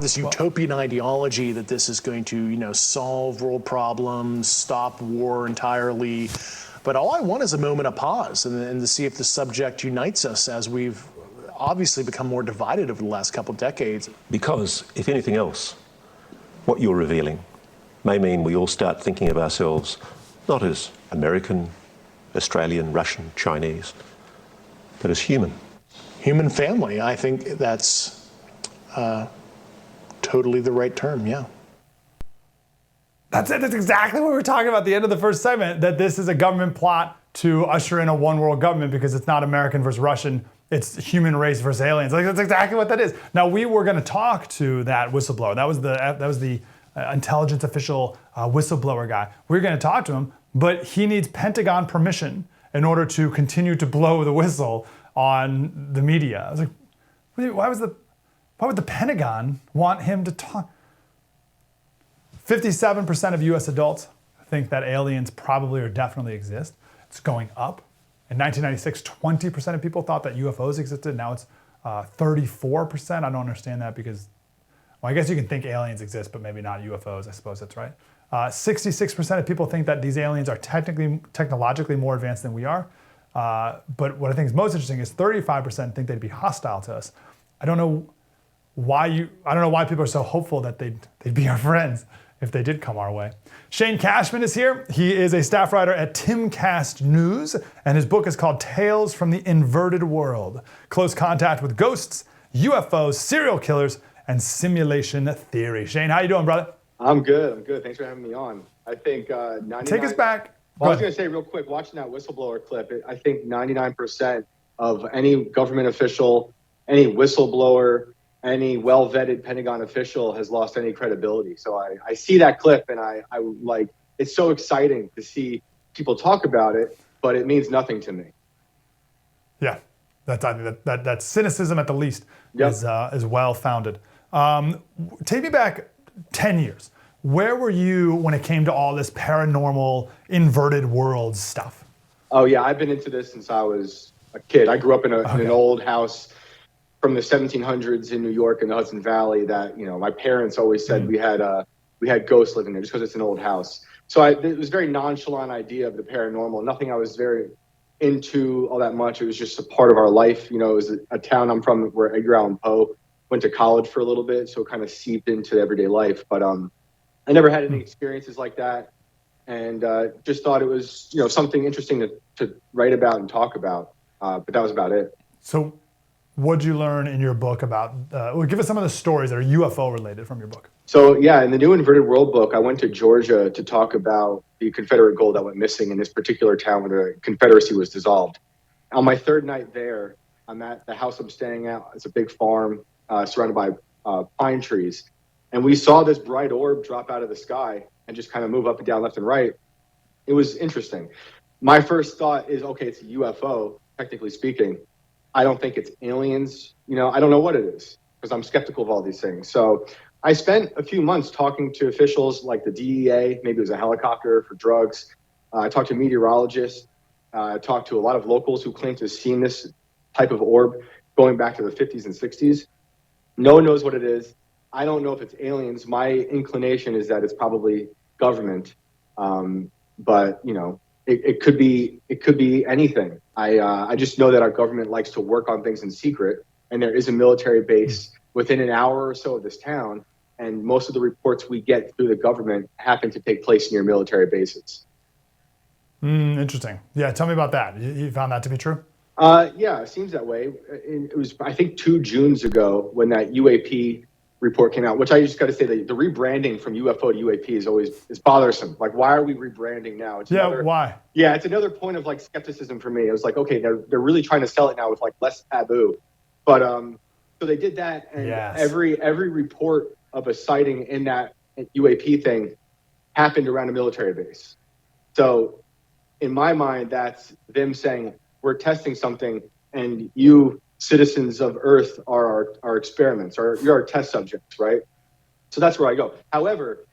This utopian ideology that this is going to, solve world problems, stop war entirely. But all I want is a moment of pause and to see if the subject unites us, as we've obviously become more divided over the last couple of decades. Because, if anything else, what you're revealing may mean we all start thinking of ourselves not as American, Australian, Russian, Chinese, but as human. Human family, I think that's totally the right term, yeah. That's it. That's exactly what we were talking about at the end of the first segment, that this is a government plot to usher in a one world government because it's not American versus Russian, it's human race versus aliens. Like, that's exactly what that is. Now, we were going to talk to that whistleblower. That was the intelligence official whistleblower guy. We were going to talk to him, but he needs Pentagon permission in order to continue to blow the whistle on the media. I was like, why would the Pentagon want him to talk? 57% of US adults think that aliens probably or definitely exist. It's going up. In 1996, 20% of people thought that UFOs existed. Now it's 34%. I don't understand that because, well, I guess you can think aliens exist, but maybe not UFOs. I suppose that's right. 66% of people think that these aliens are technologically more advanced than we are. But what I think is most interesting is 35% think they'd be hostile to us. I don't know why people are so hopeful that they'd be our friends if they did come our way. Shane Cashman is here. He is a staff writer at Timcast News, and his book is called Tales from the Inverted World: Close Contact with Ghosts, UFOs, Serial Killers, and Simulation Theory. Shane, how you doing, brother? I'm good. Thanks for having me on. I think 99... Take us back. Well, I was going to say real quick, watching that whistleblower clip, I think 99% of any government official, any whistleblower, any well-vetted Pentagon official has lost any credibility. So I see that clip and I like, it's so exciting to see people talk about it, but it means nothing to me. Yeah, that cynicism at the least is well-founded. Take me back 10 years. Where were you when it came to all this paranormal, inverted world stuff? Oh yeah, I've been into this since I was a kid. I grew up in an old house from the 1700s in New York in the Hudson Valley that, my parents always said we had ghosts living there just because it's an old house. So it was a very nonchalant idea of the paranormal. Nothing I was very into all that much. It was just a part of our life. It was a town I'm from where Edgar Allan Poe went to college for a little bit, so it kind of seeped into everyday life. But I never had any experiences like that, and just thought it was something interesting to write about and talk about. But that was about it. So what'd you learn in your book about, give us some of the stories that are UFO related from your book. So yeah, in the new Inverted World book, I went to Georgia to talk about the Confederate gold that went missing in this particular town where the Confederacy was dissolved. On my third night there, I'm at the house I'm staying at. It's a big farm surrounded by pine trees. And we saw this bright orb drop out of the sky and just kind of move up and down, left and right. It was interesting. My first thought is, okay, it's a UFO, technically speaking. I don't think it's aliens. I don't know what it is because I'm skeptical of all these things. So I spent a few months talking to officials like the DEA, maybe it was a helicopter for drugs. I talked to meteorologists. I talked to a lot of locals who claim to have seen this type of orb going back to the 50s and 60s. No one knows what it is. I don't know if it's aliens. My inclination is that it's probably government. But it could be anything. I just know that our government likes to work on things in secret, and there is a military base within an hour or so of this town, and most of the reports we get through the government happen to take place near military bases. Interesting. Yeah, tell me about that. You found that to be true? Yeah, it seems that way. It was, I think, 2 Junes ago when that UAP report came out, which I just got to say the rebranding from UFO to UAP is bothersome. Like, why are we rebranding now? Why? Yeah, it's another point of like skepticism for me. It was like, okay, they're really trying to sell it now with like less taboo. But so they did that, and every report of a sighting in that UAP thing happened around a military base. So in my mind, that's them saying we're testing something, and you citizens of Earth are our experiments, or you're our test subjects, right? So that's where I go. However,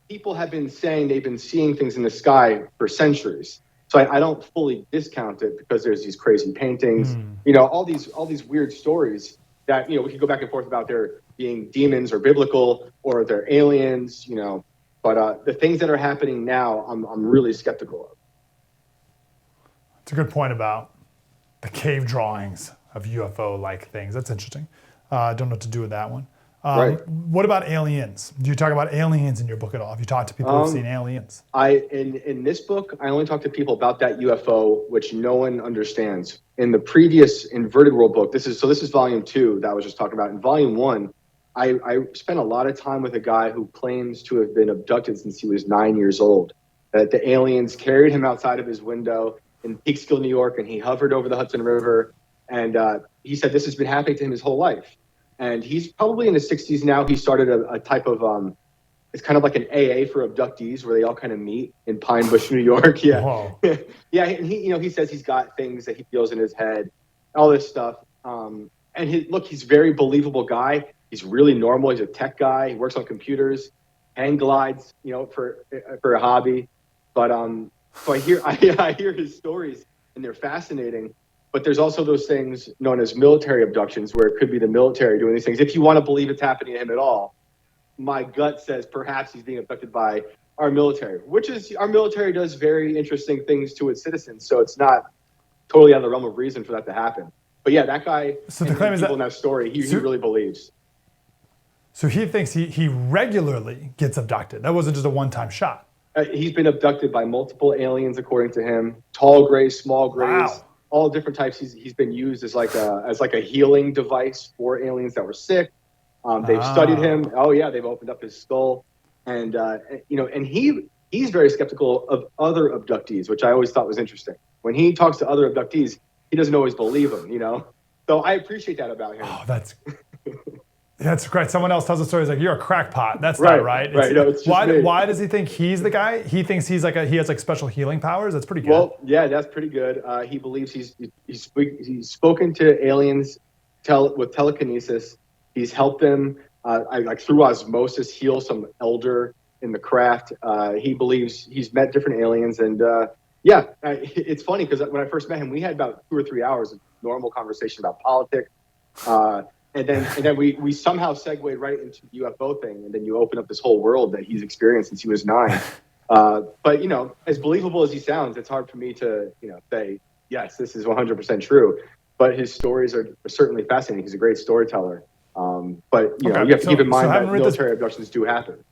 people have been saying they've been seeing things in the sky for centuries. So I don't fully discount it because there's these crazy paintings, all these weird stories that, we could go back and forth about their being demons or biblical or they're aliens, you know. But the things that are happening now, I'm really skeptical of. It's a good point about the cave drawings of UFO-like things. That's interesting. I don't know what to do with that one. Right. What about aliens? Do you talk about aliens in your book at all? Have you talked to people who've seen aliens? In this book, I only talk to people about that UFO, which no one understands. In the previous Inverted World book, this is volume 2 that I was just talking about. In volume 1, I spent a lot of time with a guy who claims to have been abducted since he was 9 years old. That the aliens carried him outside of his window in Peekskill, New York, and he hovered over the Hudson River. And he said this has been happening to him his whole life. And he's probably in his 60s now. He started a type of, it's kind of like an AA for abductees where they all kind of meet in Pine Bush, New York. Yeah. Yeah. And he says he's got things that he feels in his head, all this stuff. And he's a very believable guy. He's really normal. He's a tech guy. He works on computers, hang glides, for a hobby. But so I hear his stories and they're fascinating. But there's also those things known as military abductions where it could be the military doing these things. If you want to believe it's happening to him at all, my gut says perhaps he's being abducted by our military, which is our military does very interesting things to its citizens. So it's not totally out of the realm of reason for that to happen. But yeah, that guy, so the claim is that in that story, he really believes. So he thinks he regularly gets abducted. That wasn't just a one-time shot. He's been abducted by multiple aliens, according to him. Tall grays, small grays. Wow. All different types. He's been used as like a healing device for aliens that were sick. They've studied him. Oh yeah, they've opened up his skull, and he's very skeptical of other abductees, which I always thought was interesting. When he talks to other abductees, he doesn't always believe them. So I appreciate that about him. Oh, that's great. Someone else tells a story. He's like, "You're a crackpot." That's right, not right. Right. No, it's just me. Why does he think he's the guy? He thinks he has like special healing powers. That's pretty good. Well, yeah, that's pretty good. He believes he's spoken to aliens with telekinesis. He's helped them through osmosis heal some elder in the craft. He believes he's met different aliens, and it's funny because when I first met him, we had about 2 or 3 hours of normal conversation about politics. And then we somehow segued right into the UFO thing, and then you open up this whole world that he's experienced since he was 9. But as believable as he sounds, it's hard for me to say yes, this is 100% true. But his stories are certainly fascinating. He's a great storyteller. But you have to keep in mind that military abductions do happen.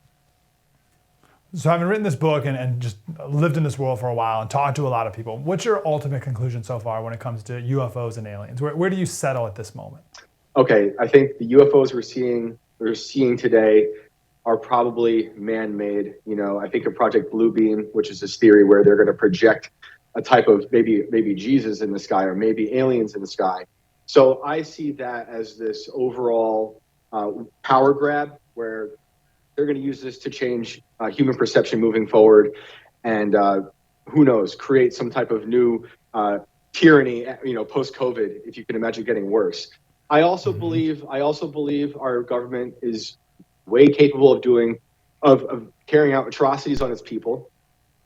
So having written this book and just lived in this world for a while and talked to a lot of people, what's your ultimate conclusion so far when it comes to UFOs and aliens? Where do you settle at this moment? Okay, I think the UFOs we're seeing today are probably man-made. I think of Project Bluebeam, which is this theory where they're going to project a type of maybe Jesus in the sky or maybe aliens in the sky. So I see that as this overall power grab where they're going to use this to change human perception moving forward, and who knows, create some type of new tyranny. Post-COVID, if you can imagine getting worse. I also believe our government is way capable of carrying out atrocities on its people.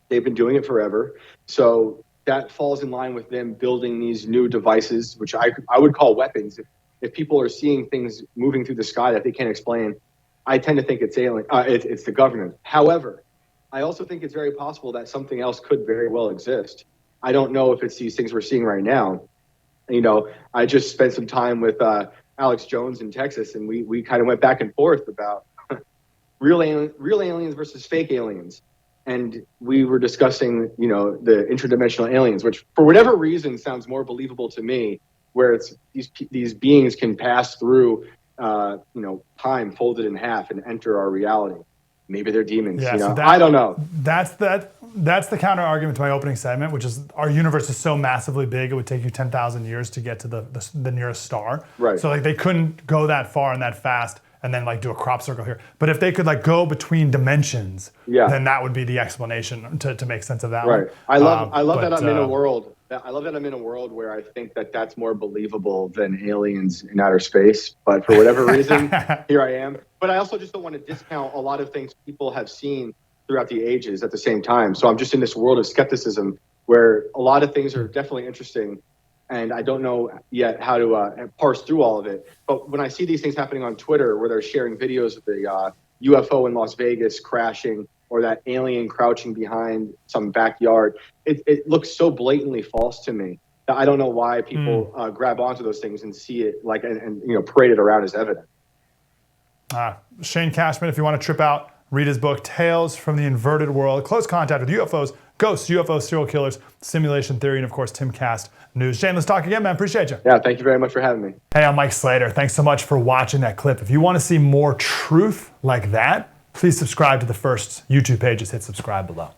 They've been doing it forever. So that falls in line with them building these new devices, which I would call weapons. If people are seeing things moving through the sky that they can't explain, I tend to think it's alien. It's the government. However, I also think it's very possible that something else could very well exist. I don't know if it's these things we're seeing right now. I just spent some time with Alex Jones in Texas, and we kind of went back and forth about real aliens versus fake aliens. And we were discussing, the interdimensional aliens, which for whatever reason sounds more believable to me, where it's these beings can pass through, time folded in half and enter our reality. Maybe they're demons. Yeah, I don't know. That's the counter argument to my opening segment, which is our universe is so massively big it would take you 10,000 years to get to the nearest star. Right. So they couldn't go that far and that fast and then do a crop circle here. But if they could go between dimensions, then that would be the explanation to make sense of that one. Right. I love that I'm in a world. I love that I'm in a world where I think that that's more believable than aliens in outer space. But for whatever reason, here I am. But I also just don't want to discount a lot of things people have seen throughout the ages at the same time. So I'm just in this world of skepticism where a lot of things are definitely interesting. And I don't know yet how to parse through all of it. But when I see these things happening on Twitter, where they're sharing videos of the UFO in Las Vegas crashing, or that alien crouching behind some backyard, it looks so blatantly false to me that I don't know why people grab onto those things and see it and parade it around as evidence. Shane Cashman, if you want to trip out, read his book, Tales from the Inverted World, Close Contact with UFOs, Ghosts, UFO Serial Killers, Simulation Theory, and of course, Timcast News. Shane, let's talk again, man. Appreciate you. Yeah, thank you very much for having me. Hey, I'm Mike Slater. Thanks so much for watching that clip. If you want to see more truth like that, please subscribe to the first YouTube page. Just hit subscribe below.